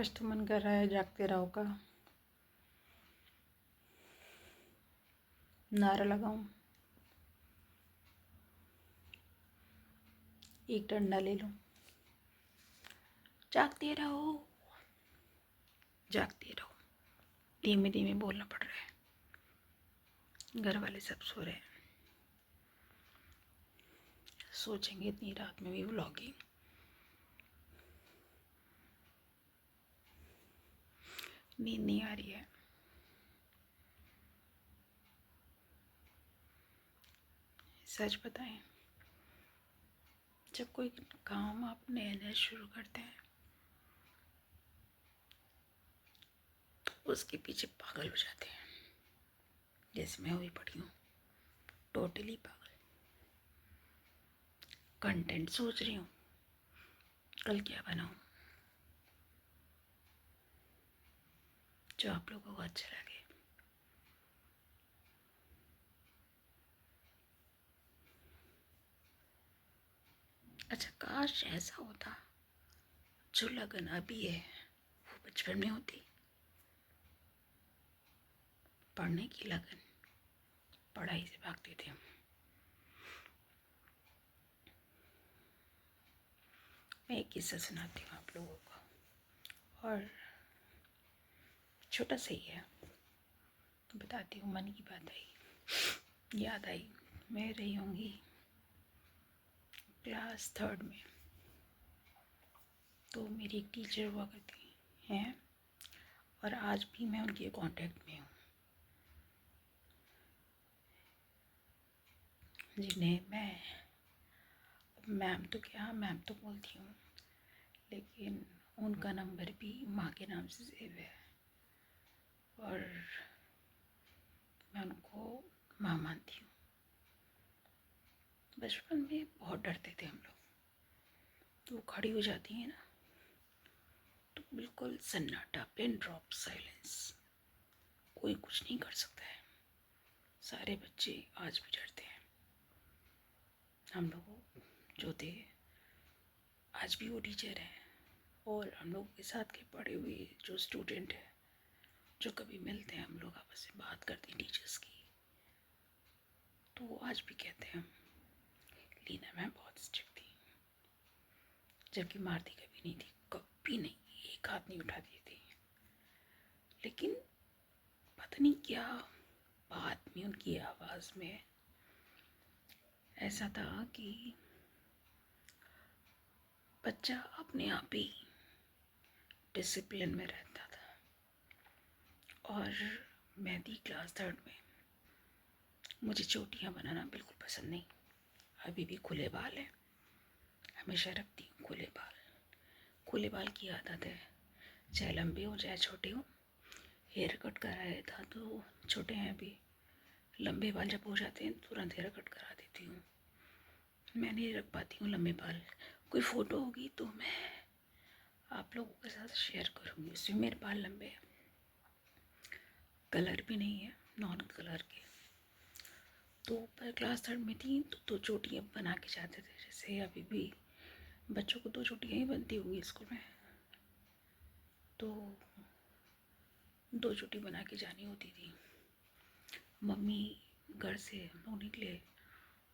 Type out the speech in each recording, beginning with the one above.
आज तो मन कर रहा है जागते रहो का नारा लगाऊं, एक डंडा ले लूं। जागते रहो, जागते रहो। धीमे धीमे बोलना पड़ रहा है, घर वाले सब सो रहे हैं। सोचेंगे इतनी रात में भी व्लॉगिंग। नींद नहीं आ रही है। सच बताएं, जब कोई काम आप नया नया शुरू करते हैं तो उसके पीछे पागल हो जाते हैं। जैसे मैं हुई पड़ी हूँ, टोटली पागल। कंटेंट सोच रही हूँ कल क्या बनाऊं जो आप लोगों को अच्छा लगे। अच्छा, काश ऐसा होता जो लगन अभी है वो बचपन में होती। पढ़ने की लगन, पढ़ाई से भागते थे हम। मैं एक किस्सा सुनाती हूँ आप लोगों को, और छोटा सा ही है, बताती हूँ। मन की बात आई, याद आई। मैं रही होंगी क्लास 3rd में। तो मेरी एक टीचर हुआ करती हैं और आज भी मैं उनके कांटेक्ट में हूँ, जिन्हें मैं मैम तो क्या, मैम तो बोलती हूँ, लेकिन उनका नंबर भी माँ के नाम से सेव है और मैं उनको माँ मानती हूँ। बचपन में बहुत डरते थे हम लोग। तो वो खड़ी हो जाती है ना तो बिल्कुल सन्नाटा, पिन ड्रॉप साइलेंस, कोई कुछ नहीं कर सकता है। सारे बच्चे आज भी डरते हैं। हम लोग जो थे, आज भी वो टीचर है, और हम लोग के साथ के पढ़े हुए जो स्टूडेंट है, जो कभी मिलते हैं, हम लोग आपस में बात करते हैं टीचर्स की, तो वो आज भी कहते हैं लीना मैम बहुत स्ट्रिक्ट थी। जबकि मारती कभी नहीं थी, कभी नहीं, एक हाथ नहीं उठाती थी। लेकिन पता नहीं क्या बात में, उनकी आवाज़ में ऐसा था कि बच्चा अपने आप ही डिसिप्लिन में रहता था। और मैं थी क्लास 3rd में। मुझे चोटियाँ बनाना बिल्कुल पसंद नहीं। अभी भी खुले बाल है, हमेशा रखती हूँ खुले बाल। खुले बाल की आदत है, चाहे लंबे हो चाहे छोटे हो। हेयर कट कराया था तो छोटे हैं अभी, लंबे बाल जब हो जाते हैं तुरंत हेयर कट करा देती हूँ। मैं नहीं रख पाती हूँ लंबे बाल। कोई फ़ोटो होगी तो मैं आप लोगों के साथ शेयर करूँगी, उसमें मेरे बाल लंबे हैं, कलर भी नहीं है, नॉन कलर के। तो पर क्लास 3rd में थी तो 2 चोटियाँ बना के जाते थे। जैसे अभी भी बच्चों को 2 चोटियाँ ही बनती होंगी स्कूल में, तो 2 चोटी बना के जानी होती थी। मम्मी घर से हम लोग निकले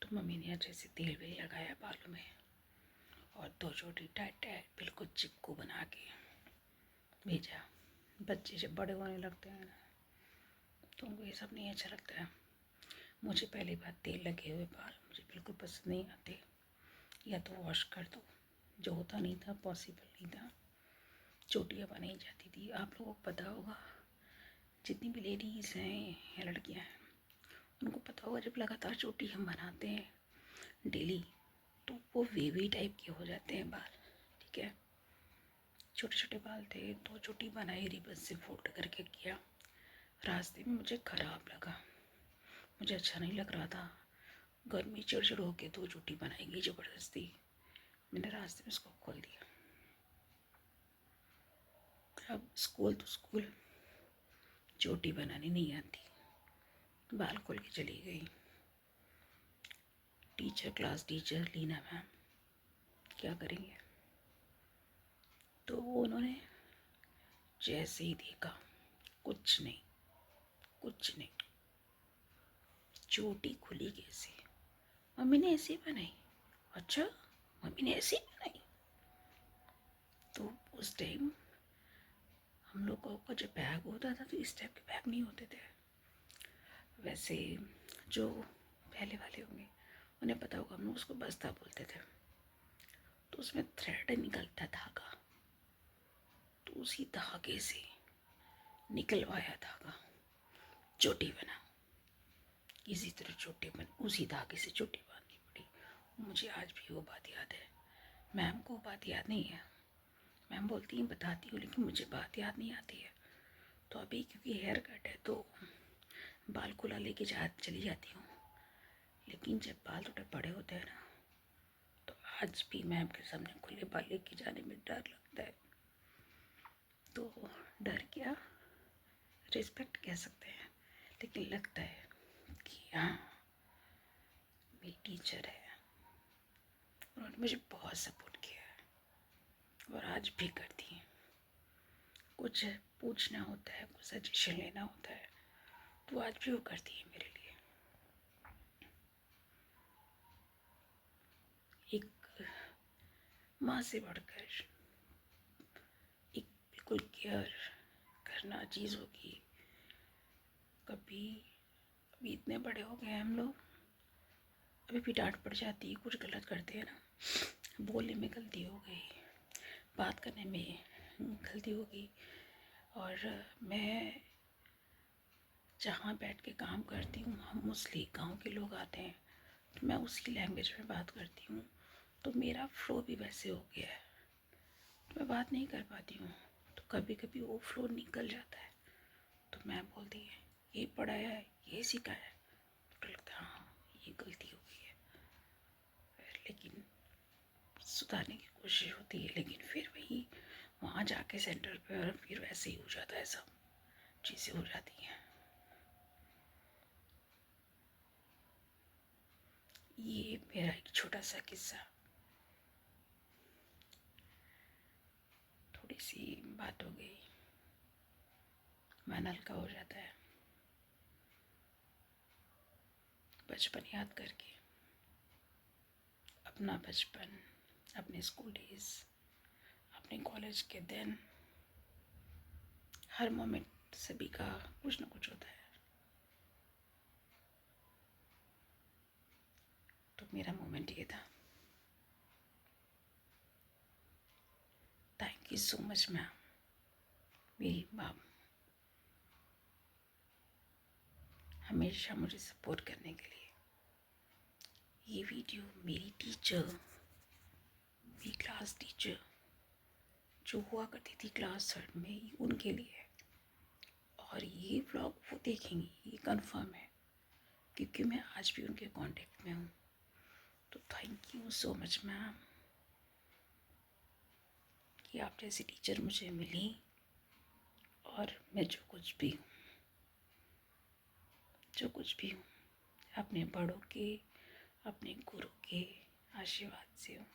तो मम्मी ने अच्छे से तेल वेल लगाया बालों में और 2 चोटी टाइट टाइट बिल्कुल चिपको बना के भेजा। बच्चे जब बड़े होने लगते हैं ना तो उनको ये सब नहीं अच्छा लगता है। मुझे पहली बात, तेल लगे हुए बाल मुझे बिल्कुल पसंद नहीं आते। या तो वॉश कर दो, जो होता नहीं था, पॉसिबल नहीं था। चोटियाँ बनाई जाती थी। आप लोगों को पता होगा, जितनी भी लेडीज़ हैं या लड़कियाँ हैं, उनको पता होगा, जब लगातार चोटी हम बनाते हैं डेली तो वो वेवी टाइप के हो जाते हैं बाल। ठीक है, छोटे छोटे बाल थे, 2 चोटी बनाई, रिबन से फोल्ड करके किया। रास्ते में मुझे ख़राब लगा, मुझे अच्छा नहीं लग रहा था। गर्मी चिड़चिड़ होके 2 चोटी बनाई गई ज़बरदस्ती। मैंने रास्ते में उसको खोल दिया। अब स्कूल तो स्कूल, चोटी बनानी नहीं आती, बाल खोल के चली गई। Teacher, class teacher Leena ma'am क्या करेंगे। तो उन्होंने जैसे ही देखा, कुछ नहीं, कुछ नहीं। चोटी खुली कैसे? मम्मी ने ऐसे बनाई? अच्छा, मम्मी ने ऐसे बनाई? तो उस टाइम हम लोगों का जो बैग होता था तो इस टाइप के बैग नहीं होते थे। वैसे जो पहले वाले होंगे उन्हें पता होगा, हम लोग उसको बस्ता बोलते थे। तो उसमें थ्रेड निकलता धागा, तो उसी धागे से निकलवाया धागा, चोटी बना। इसी तरह चोटी बन, उसी धागे से चोटी बांधनी पड़ी। मुझे आज भी वो बात याद है। मैम को बात याद नहीं है, मैम बोलती हैं बताती हूँ, लेकिन मुझे बात याद नहीं आती है। तो अभी क्योंकि हेयर कट है तो बाल खुला लेके चली जाती हूँ, लेकिन जब बाल थोड़े बड़े होते हैं ना, तो आज भी मैम के सामने खुले बाल लेके जाने में डर लगता है। तो डर क्या, रिस्पेक्ट कह सकते हैं, लेकिन लगता है कि हाँ मेरी टीचर है, उन्होंने मुझे बहुत सपोर्ट किया है और आज भी करती हैं। कुछ पूछना होता है, कुछ सजेशन लेना होता है, तो आज भी वो करती है मेरे लिए। एक माँ से बढ़कर एक बिल्कुल केयर करना चीज़ होगी। कभी अभी इतने बड़े हो गए हम लोग, अभी भी डांट पड़ जाती है, कुछ गलत करते हैं ना, बोलने में गलती हो गई, बात करने में गलती हो गई, और मैं जहाँ बैठ के काम करती हूँ, हम मोस्टली गांव के लोग आते हैं, तो मैं उसी लैंग्वेज में बात करती हूँ, तो मेरा फ्लो भी वैसे हो गया है, तो मैं बात नहीं कर पाती हूँ, तो कभी कभी वो फ्लो निकल जाता है। तो मैम बोलती है ये पढ़ाया है, ये सिखाया है, तो लगता है हाँ ये गलती हो गई है, लेकिन सुधारने की कोशिश होती है, लेकिन फिर वही वहाँ जाके सेंटर पे और फिर वैसे ही हो जाता है, सब चीज़ें हो जाती हैं। ये मेरा एक छोटा सा किस्सा। थोड़ी सी बात हो गई, मन हल्का हो जाता है बचपन याद करके, अपना बचपन, अपने स्कूल डेज, अपने कॉलेज के दिन। हर मोमेंट सभी का कुछ ना कुछ होता है। तो मेरा मोमेंट ये था। Thank you so much ma'am, मेरी मैम, हमेशा मुझे सपोर्ट करने के लिए। ये वीडियो मेरी टीचर, मेरी क्लास टीचर जो हुआ करती थी क्लास 3rd में, उनके लिए है। और ये व्लॉग वो देखेंगी, ये कंफर्म है, क्योंकि मैं आज भी उनके कांटेक्ट में हूँ। तो thank you so much ma'am कि आप जैसी टीचर मुझे मिली, और मैं जो कुछ भी हूँ अपने बड़ों के, अपने गुरु के आशीर्वाद से हूँ।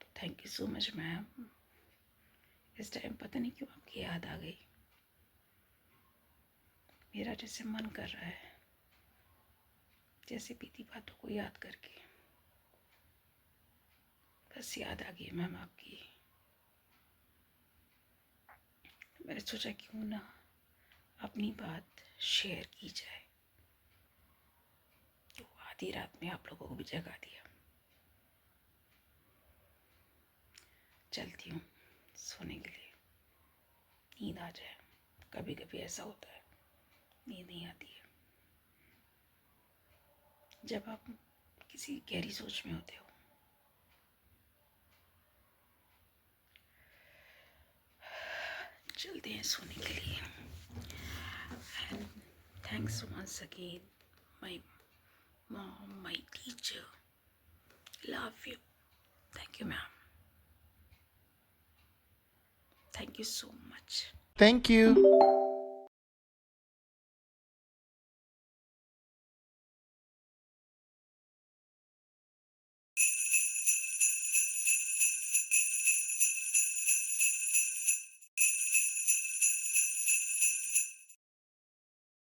तो thank you so much ma'am. इस टाइम पता नहीं क्यों आपकी याद आ गई, मेरा जैसे मन कर रहा है, जैसे बीती बातों को याद करके बस याद आ गई मैम आपकी। मैंने सोचा क्यों ना अपनी बात शेयर की जाए, तो आधी रात में आप लोगों को भी जगा दिया। चलती हूँ सोने के लिए, नींद आ जाए। कभी कभी ऐसा होता है, नींद नहीं आती है जब आप किसी गहरी सोच में होते हो। चलते हैं सोने के लिए। And thanks once again my mom, my teacher, love you. Thank you ma'am, thank you so much. Thank you.